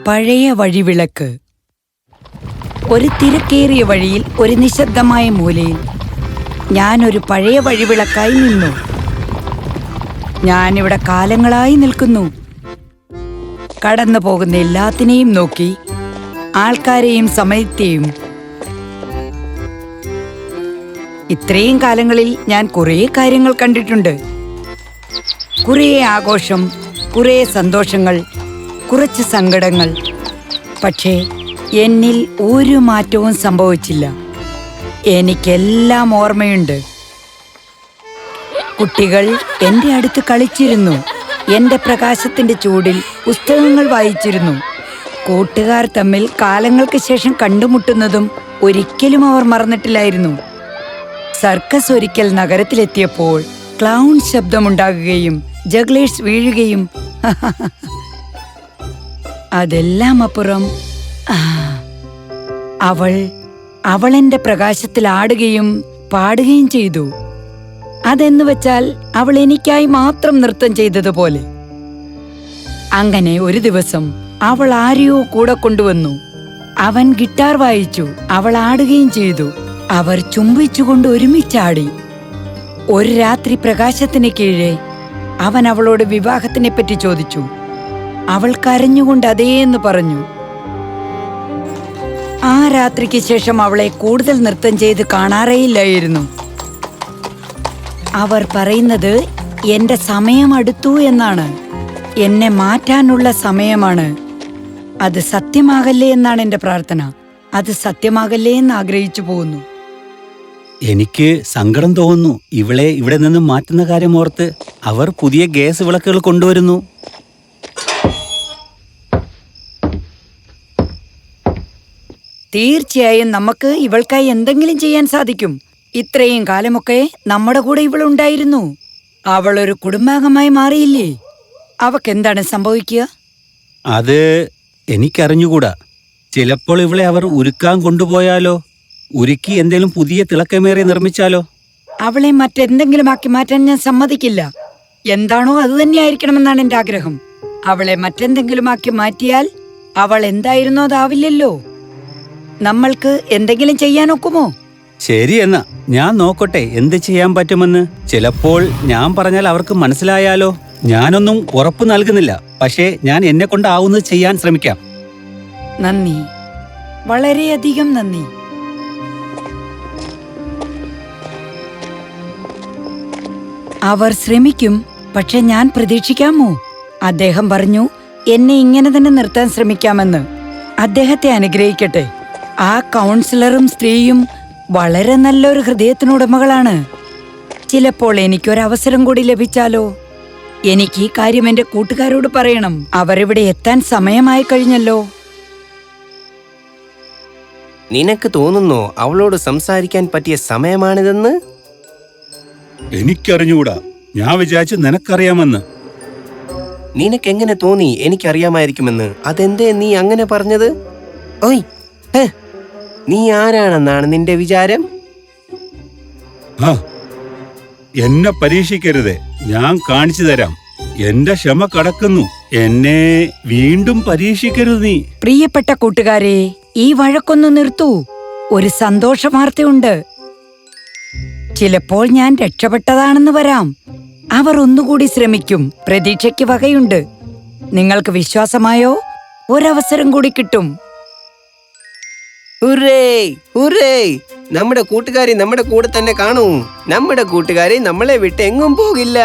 പഴയ വഴിവിളക്ക്. ഒരു തിരക്കേറിയ വഴിയിൽ ഒരു നിശബ്ദമായ മൂലയിൽ ഞാനൊരു പഴയ വഴിവിളക്കായി നിന്നു. ഞാനിവിടെ കാലങ്ങളായി നിൽക്കുന്നു. കടന്നു പോകുന്ന എല്ലാത്തിനെയും നോക്കി, ആൾക്കാരെയും സമയത്തെയും. ഇത്രയും കാലങ്ങളിൽ ഞാൻ കുറേ കാര്യങ്ങൾ കണ്ടിട്ടുണ്ട്. കുറേ ആഘോഷം, കുറേ സന്തോഷങ്ങൾ, കുറച്ച് സങ്കടങ്ങൾ. പക്ഷേ എന്നിൽ ഒരു മാറ്റവും സംഭവിച്ചില്ല. എനിക്കെല്ലാം ഓർമ്മയുണ്ട്. കുട്ടികൾ എൻ്റെ അടുത്ത് കളിച്ചിരുന്നു. എൻ്റെ പ്രകാശത്തിൻ്റെ ചൂടിൽ പുസ്തകങ്ങൾ വായിച്ചിരുന്നു. കൂട്ടുകാർ തമ്മിൽ കാലങ്ങൾക്ക് ശേഷം കണ്ടുമുട്ടുന്നതും ഒരിക്കലും അവർ മറന്നിട്ടില്ലായിരുന്നു. സർക്കസ് ഒരിക്കൽ നഗരത്തിലെത്തിയപ്പോൾ ക്ലൗൺ ശബ്ദമുണ്ടാകുകയും ജഗ്ലേഴ്സ് വീഴുകയും അതെല്ലാം അപ്പുറം അവൾ എൻ്റെ പ്രകാശത്തിൽ ആടുകയും പാടുകയും ചെയ്തു. അതെന്ന് വെച്ചാൽ അവൾ എനിക്കായി മാത്രം നൃത്തം ചെയ്തതുപോലെ. അങ്ങനെ ഒരു ദിവസം അവൾ ആരെയോ കൂടെ കൊണ്ടുവന്നു. അവൻ ഗിറ്റാർ വായിച്ചു, അവൾ ആടുകയും ചെയ്തു. അവർ ചുംബിച്ചുകൊണ്ട് ഒരുമിച്ചാടി. ഒരു രാത്രി പ്രകാശത്തിന് കീഴെ അവൻ അവളോട് വിവാഹത്തിനെ പറ്റി ചോദിച്ചു. അവൾ കരഞ്ഞുകൊണ്ട് അതേന്ന് പറഞ്ഞു. ആ രാത്രിക്ക് ശേഷം അവളെ കൂടുതൽ നൃത്തം ചെയ്ത് കാണാറേയില്ലായിരുന്നു. അവർ പറയുന്നത് എന്റെ സമയം അടുത്തു എന്നാണ്. എന്നെ മാറ്റാനുള്ള സമയമാണ്. അത് സത്യമാകല്ലേ എന്നാണ് എന്റെ പ്രാർത്ഥന. അത് സത്യമാകല്ലേ എന്ന് ആഗ്രഹിച്ചു പോകുന്നു. എനിക്ക് സങ്കടം തോന്നുന്നു. ഇവളെ ഇവിടെ നിന്ന് മാറ്റുന്ന കാര്യം ഓർത്ത്. അവർ പുതിയ ഗ്യാസ് വിളക്കുകൾ കൊണ്ടുവരുന്നു. തീർച്ചയായും നമുക്ക് ഇവൾക്കായി എന്തെങ്കിലും ചെയ്യാൻ സാധിക്കും. ഇത്രയും കാലമൊക്കെ നമ്മുടെ കൂടെ ഇവളുണ്ടായിരുന്നു. അവൾ ഒരു കുടുംബാംഗമായി മാറിയില്ലേ? അവക്കെന്താണ് സംഭവിക്കുക? അത് എനിക്കറിഞ്ഞുകൂടാ. ചിലപ്പോൾ ഇവളെ അവർ ഉരുക്കാൻ കൊണ്ടുപോയാലോ? ഉരുക്കി എന്തെങ്കിലും പുതിയ തിളക്കമേറെ നിർമ്മിച്ചാലോ? അവളെ മറ്റെന്തെങ്കിലും ആക്കി മാറ്റാൻ ഞാൻ സമ്മതിക്കില്ല. എന്താണോ അത് തന്നെയായിരിക്കണമെന്നാണ് എന്റെ ആഗ്രഹം. അവളെ മറ്റെന്തെങ്കിലും ആക്കി മാറ്റിയാൽ അവൾ എന്തായിരുന്നോ അതാവില്ലല്ലോ. നമ്മൾക്ക് എന്തെങ്കിലും ചെയ്യാനൊക്കുമോ? ശരി, എന്നാ ഞാൻ നോക്കട്ടെ എന്ത് ചെയ്യാൻ പറ്റുമെന്ന്. ചിലപ്പോൾ ഞാൻ പറഞ്ഞാൽ അവർക്ക് മനസ്സിലായാലോ. ഞാനൊന്നും ഉറപ്പ് നൽകുന്നില്ല, പക്ഷേ ഞാൻ എന്നെ കൊണ്ടാവുന്നത് ചെയ്യാൻ ശ്രമിക്കാം. നന്ദി, വളരെയധികം നന്ദി. അവർ ശ്രമിക്കും, പക്ഷെ ഞാൻ പ്രതീക്ഷിക്കാമോ? അദ്ദേഹം പറഞ്ഞു എന്നെ ഇങ്ങനെ തന്നെ നിർത്താൻ ശ്രമിക്കാമെന്ന്. അദ്ദേഹത്തെ അനുഗ്രഹിക്കട്ടെ. ആ കൗൺസിലറും സ്ത്രീയും വളരെ നല്ലൊരു ഹൃദയത്തിനുടമകളാണ്. ചിലപ്പോൾ എനിക്കൊരവസരം കൂടി ലഭിച്ചാലോ? എനിക്ക് ഈ കാര്യം എന്റെ കൂട്ടുകാരോട് പറയണം. അവരിവിടെ എത്താൻ സമയമായി കഴിഞ്ഞല്ലോ. നിനക്ക് തോന്നുന്നോ അവളോട് സംസാരിക്കാൻ പറ്റിയ സമയമാണിതെന്ന്? എനിക്കറിഞ്ഞുകൂടാ. ഞാൻ വിചാരിച്ചു നിനക്കറിയാമെന്ന്. നിനക്കെങ്ങനെ തോന്നി എനിക്കറിയാമായിരിക്കുമെന്ന്? അതെന്തേ നീ അങ്ങനെ പറഞ്ഞത്? ഓയ്, നീ ആരാണെന്നാണ് നിന്റെ വിചാരം? എന്നെ പരീക്ഷിക്കരുതേ. ഞാൻ കാണിച്ചു തരാം. എന്റെ ക്ഷമ കടക്കുന്നു. എന്നെ വീണ്ടും പരീക്ഷിക്കരുത് നീ. പ്രിയപ്പെട്ട കൂട്ടുകാരെ, ഈ വഴക്കൊന്ന് നിർത്തൂ. ഒരു സന്തോഷ വാർത്തയുണ്ട്. ചിലപ്പോൾ ഞാൻ രക്ഷപ്പെട്ടതാണെന്ന് വരാം. അവർ ഒന്നുകൂടി ശ്രമിക്കും. പ്രതീക്ഷയ്ക്ക് വകയുണ്ട്. നിങ്ങൾക്ക് വിശ്വാസമായോ? ഒരവസരം കൂടി കിട്ടും. Hurray, hurray! നമ്മുടെ കൂട്ടുകാരി നമ്മുടെ കൂടെ തന്നെ കാണൂ. നമ്മുടെ കൂട്ടുകാരി നമ്മളെ വിട്ട് എങ്ങും പോകില്ല.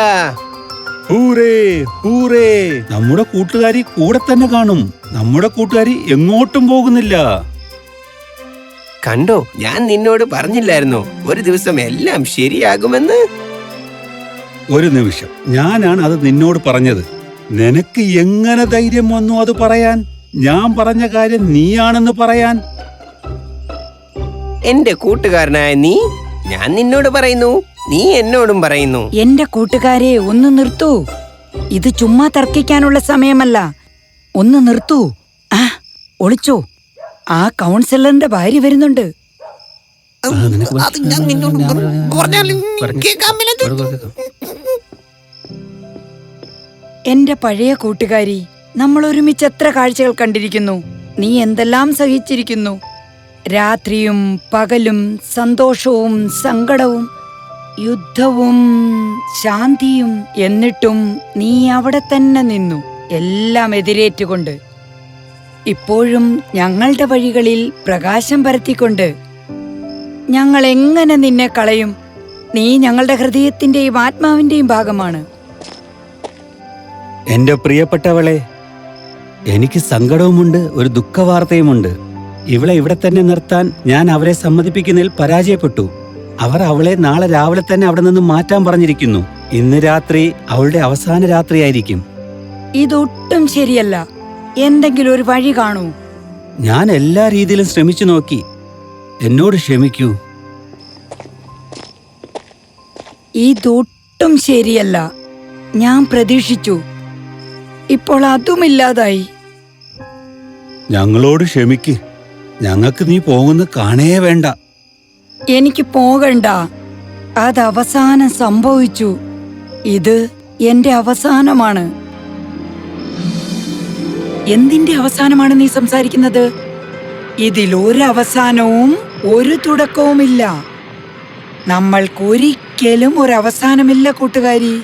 ഹൂറേ, ഹൂറേ! നമ്മുടെ കൂട്ടുകാരി കൂടെ തന്നെ കാണും. നമ്മുടെ കൂട്ടുകാരി എങ്ങോട്ടും പോകുന്നില്ല. കണ്ടോ, ഞാൻ നിന്നോട് പറഞ്ഞില്ലായിരുന്നോ ഒരു ദിവസം എല്ലാം ശരിയാകുമെന്ന്? ഒരു നിമിഷം, ഞാനാണ് അത് നിന്നോട് പറഞ്ഞത്. നിനക്ക് എങ്ങനെ ധൈര്യം വന്നു അത് പറയാൻ? ഞാൻ പറഞ്ഞ കാര്യം നീയാണെന്ന് പറയാൻ? എന്റെ കൂട്ടുകാരനായ നീ, ഞാൻ നിന്നോട് പറയുന്നു, നീ എന്നോടും പറയുന്നു. എന്റെ കൂട്ടുകാരെ, ഒന്ന് നിർത്തൂ. ഇത് ചുമ്മാ തർക്കിക്കാനുള്ള സമയമല്ല. ഒന്ന് നിർത്തൂ. ഒളിച്ചോ. ആ കൗൺസിലറിന്റെ ഭാര്യ വരുന്നുണ്ട്. എന്റെ പഴയ കൂട്ടുകാരി, നമ്മൾ ഒരുമിച്ച് എത്ര കാഴ്ചകൾ കണ്ടിരിക്കുന്നു. നീ എന്തെല്ലാം സഹിച്ചിരിക്കുന്നു. രാത്രിയും പകലും, സന്തോഷവും സങ്കടവും, യുദ്ധവും ശാന്തിയും. എന്നിട്ടും നീ അവിടെ തന്നെ നിന്നു, എല്ലാം എതിരേറ്റുകൊണ്ട്. ഇപ്പോഴും ഞങ്ങളുടെ വഴികളിൽ പ്രകാശം പരത്തിക്കൊണ്ട്. ഞങ്ങൾ എങ്ങനെ നിന്നെ കളയും? നീ ഞങ്ങളുടെ ഹൃദയത്തിന്റെയും ആത്മാവിന്റെയും ഭാഗമാണ്. എന്റെ പ്രിയപ്പെട്ടവളെ, എനിക്ക് സങ്കടവുമുണ്ട്, ഒരു ദുഃഖവാർത്തയുമുണ്ട്. ഇവളെ ഇവിടെ തന്നെ നിർത്താൻ ഞാൻ അവരെ സമ്മതിപ്പിക്കുന്നതിൽ പരാജയപ്പെട്ടു. അവർ അവളെ നാളെ രാവിലെ തന്നെ അവിടെ നിന്ന് മാറ്റാൻ പറഞ്ഞിരിക്കുന്നു. ഇന്ന് രാത്രി അവളുടെ അവസാന രാത്രിയായിരിക്കും. ഇതൊട്ടും ശരിയല്ല. എന്തെങ്കിലും ഒരു വഴി കാണൂ. ഞാൻ എല്ലാ രീതിയിലും ശ്രമിച്ചു നോക്കി. എന്നോട് ക്ഷമിക്കൂ. ഇതൊട്ടും ശരിയല്ല. ഞാൻ പ്രതീക്ഷിച്ചു, ഇപ്പോൾ അതുമില്ലാതായി. ഞങ്ങളോട് ക്ഷമിക്ക്. ഞങ്ങൾക്ക് നീ പോകുന്ന കാണേ വേണ്ട. എനിക്ക് പോകണ്ട. അത് അവസാനം സംഭവിച്ചു. ഇത് എന്റെ അവസാനമാണ്. എന്തിന്റെ അവസാനമാണ് നീ സംസാരിക്കുന്നത്? ഇതിലൊരവസാനവും ഒരു തുടക്കവുമില്ല. നമ്മൾക്കൊരിക്കലും ഒരവസാനമില്ല കൂട്ടുകാരി.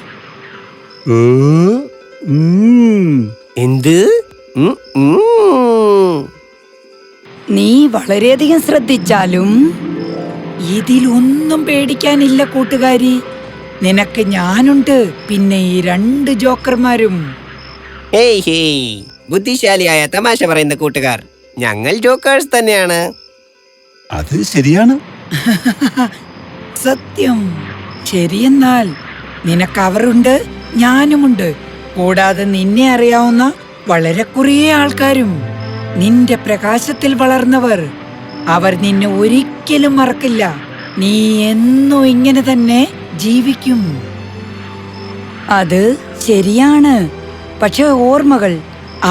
എന്ത്? നീ വളരെയധികം ശ്രദ്ധിച്ചാലും ഇതിലൊന്നും പേടിക്കാനില്ല കൂട്ടുകാരി. നിനക്ക് ഞാനുണ്ട്, പിന്നെ ഈ 2 ജോക്കർമാരും. ഹേയ് ഹേയ്, ബുദ്ധിശാലിയായ തമാശ പറയുന്ന കൂട്ടുകാർ. ഞങ്ങൾ ജോക്കേഴ്സ് തന്നെയാണ്. അത് ശരിയാണ്. സത്യം. ശരിയെന്നാൽ നിനക്ക് അവരുണ്ട്, ഞാനുമുണ്ട്. കൂടാതെ നിന്നെ അറിയാവുന്ന വളരെ കുറേ ആൾക്കാരും. നിന്റെ പ്രകാശത്തിൽ വളർന്നവർ. അവർ നിന്നെ ഒരിക്കലും മറക്കില്ല. നീ എന്നും ഇങ്ങനെ തന്നെ ജീവിക്കും. അത് ശരിയാണ്. പക്ഷെ ഓർമ്മകൾ,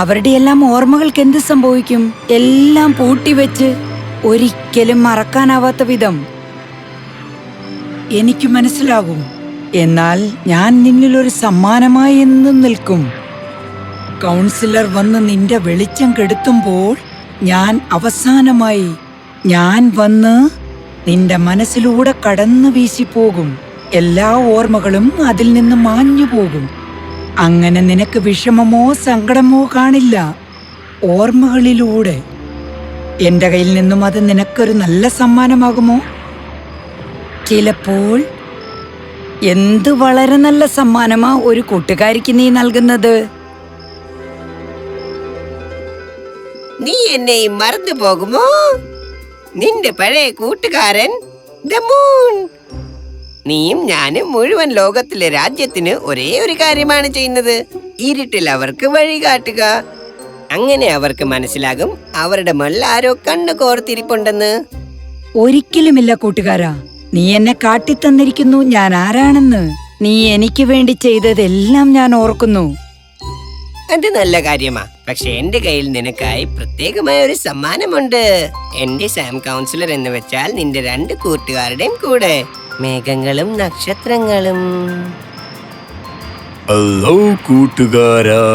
അവരുടെ എല്ലാം ഓർമ്മകൾക്ക് എന്ത് സംഭവിക്കും? എല്ലാം പൂട്ടിവെച്ച് ഒരിക്കലും മറക്കാനാവാത്ത വിധം. എനിക്ക് മനസ്സിലാകും. എന്നാൽ ഞാൻ നിന്നിൽ ഒരു സമ്മാനമായി എന്നും നിൽക്കും. കൗൺസിലർ വന്ന് നിന്റെ വെളിച്ചം കെടുത്തുമ്പോൾ ഞാൻ അവസാനമായി വന്ന് നിന്റെ മനസ്സിലൂടെ കടന്നു വീശിപ്പോകും. എല്ലാ ഓർമ്മകളും അതിൽ നിന്ന് മാഞ്ഞു പോകും. അങ്ങനെ നിനക്ക് വിഷമമോ സങ്കടമോ കാണില്ല. ഓർമ്മകളിലൂടെ എന്റെ കയ്യിൽ നിന്നും അത് നിനക്കൊരു നല്ല സമ്മാനമാകുമോ? ചിലപ്പോൾ. എന്ത് വളരെ നല്ല സമ്മാനമാ ഒരു കൂട്ടുകാരിക്ക് നീ നൽകുന്നത്. നീ എന്നെ മറന്നു പോകുമോ? നിന്റെ പഴയ കൂട്ടുകാരൻ ദ മൂൺ. നീയും ഞാനും മുഴുവൻ ലോകത്തിലെ രാജ്യത്തിന് ഒരേ ഒരു കാര്യമാണ് ചെയ്യുന്നത്. ഇരുട്ടിൽ അവർക്ക് വഴി കാട്ടുക. അങ്ങനെ അവർക്ക് മനസ്സിലാകും അവരുടെ മുകളിൽ ആരോ കണ്ണു കോർത്തിരിപ്പുണ്ടെന്ന്. ഒരിക്കലുമില്ല കൂട്ടുകാരാ. നീ എന്നെ കാട്ടിത്തന്നിരിക്കുന്നു ഞാൻ ആരാണെന്ന്. നീ എനിക്ക് വേണ്ടി ചെയ്തതെല്ലാം ഞാൻ ഓർക്കുന്നു. അത് നല്ല കാര്യമാ. പക്ഷെ എന്റെ കയ്യിൽ നിനക്കായി പ്രത്യേകമായ ഒരു സമ്മാനമുണ്ട്. എന്റെ സാം കൗൺസിലർ എന്ന് വെച്ചാൽ നിന്റെ 2 കൂട്ടുകാരുടെയും കൂടെ മേഘങ്ങളും നക്ഷത്രങ്ങളും. ഹലോ കൂട്ടുകാരാ,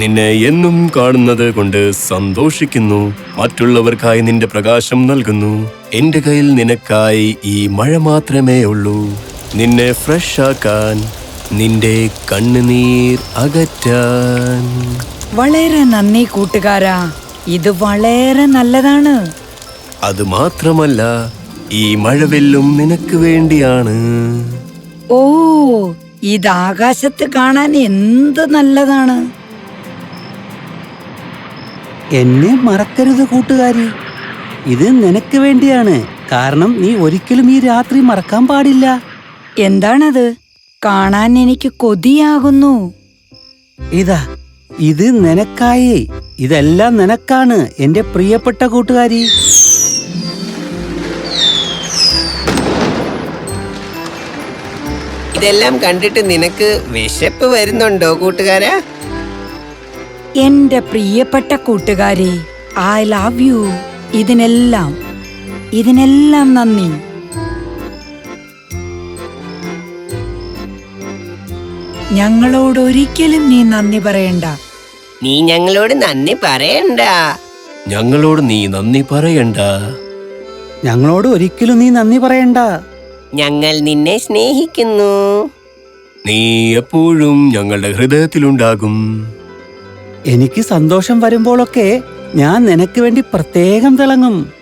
നിന്നെ എന്നും കാണുന്നത് കൊണ്ട് സന്തോഷിക്കുന്നു. മറ്റുള്ളവർക്കായി നിന്റെ പ്രകാശം നൽകുന്നു. എന്റെ കയ്യിൽ നിനക്കായി ഈ മഴ മാത്രമേ ഉള്ളൂ. നിന്നെ ഫ്രഷ് ആക്കാൻ, നിന്റെ കണ്ണുനീർ അകറ്റാൻ. വളരെ നന്ദി കൂട്ടുകാരാ. ഇത് വളരെ നല്ലതാണ്. അത് മാത്രമല്ല, ഈ മഴവെല്ലും നിനക്ക് വേണ്ടിയാണ്. ഓ, ഇത് ആകാശത്ത് കാണാൻ എന്ത് നല്ലതാണ്. എന്നെ മറക്കരുത് കൂട്ടുകാരി. ഇത് നിനക്ക് വേണ്ടിയാണ്. കാരണം നീ ഒരിക്കലും ഈ രാത്രി മറക്കാൻ പാടില്ല. എന്താണത്? കാണാൻ എനിക്ക് കൊതിയാകുന്നു. ഇതാ, ഇത് നിനക്കായി. ഇതെല്ലാം നിനക്കാണ് എന്റെ പ്രിയപ്പെട്ട കൂട്ടുകാരി. ഇതെല്ലാം കണ്ടിട്ട് നിനക്ക് വിശപ്പ് വരുന്നുണ്ടോ കൂട്ടുകാരാ? എന്റെ പ്രിയപ്പെട്ട കൂട്ടുകാരെ, ഐ ലവ് യു. ഇതിനെല്ലാം നന്ദി. ഞങ്ങളോട് ഒരിക്കലും നീ നന്ദി പറയണ്ട. നീ ഞങ്ങളോട് നന്ദി പറയണ്ട. ഞങ്ങളോട് നീ നന്ദി പറയണ്ട. ഞങ്ങളോട് ഒരിക്കലും നീ നന്ദി പറയണ്ട. ഞങ്ങൾ നിന്നെ സ്നേഹിക്കുന്നു. നീ എപ്പോഴും ഞങ്ങളുടെ ഹൃദയത്തിലുണ്ടാകും. എനിക്ക് സന്തോഷം വരുമ്പോഴൊക്കെ ഞാൻ നിനക്ക് വേണ്ടി പ്രത്യേകം തിളങ്ങും.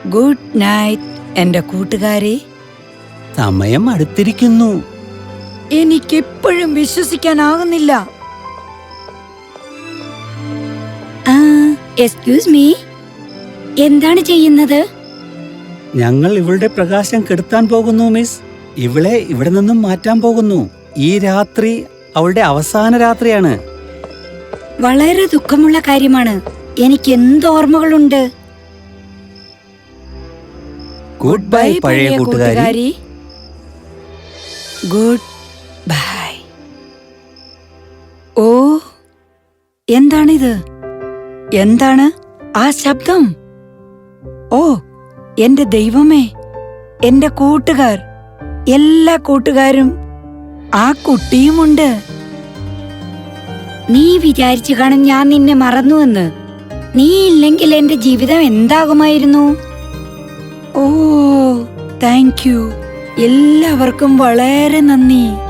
ഗുഡ് നൈറ്റ് എന്റെ കൂട്ടുകാരെ. സമയം അടുത്തിരിക്കുന്നു. എനിക്കെപ്പോഴും വിശ്വസിക്കാനാകുന്നില്ല. എക്സ്ക്യൂസ് മീ, എന്താണ് ചെയ്യുന്നത്? ഞങ്ങൾ ഇവളുടെ പ്രകാശം കെടുത്താൻ പോകുന്നു മിസ്. ഇവളെ ഇവിടെ നിന്നും മാറ്റാൻ പോകുന്നു. ഈ രാത്രി അവളുടെ അവസാന രാത്രിയാണ്. വളരെ ദുഃഖമുള്ള കാര്യമാണ്. എനിക്ക് എന്ത് ഓർമ്മകളുണ്ട്. ഗുഡ് ബൈ പഴയ കൂട്ടുകാരി. Good bye. ഓ, എന്താണിത്? എന്താണ് ആ ശബ്ദം? ഓ, എന്റെ ദൈവമേ, എന്റെ കൂട്ടുകാർ, എല്ലാ കൂട്ടുകാരും, ആ കുട്ടിയുമുണ്ട്. നീ വിചാരിച്ചു കാണും ഞാൻ നിന്നെ മറന്നുവെന്ന്. നീ ഇല്ലെങ്കിൽ എന്റെ ജീവിതം എന്താകുമായിരുന്നു? ഓ, താങ്ക് യു. എല്ലാവർക്കും വളരെ നന്ദി.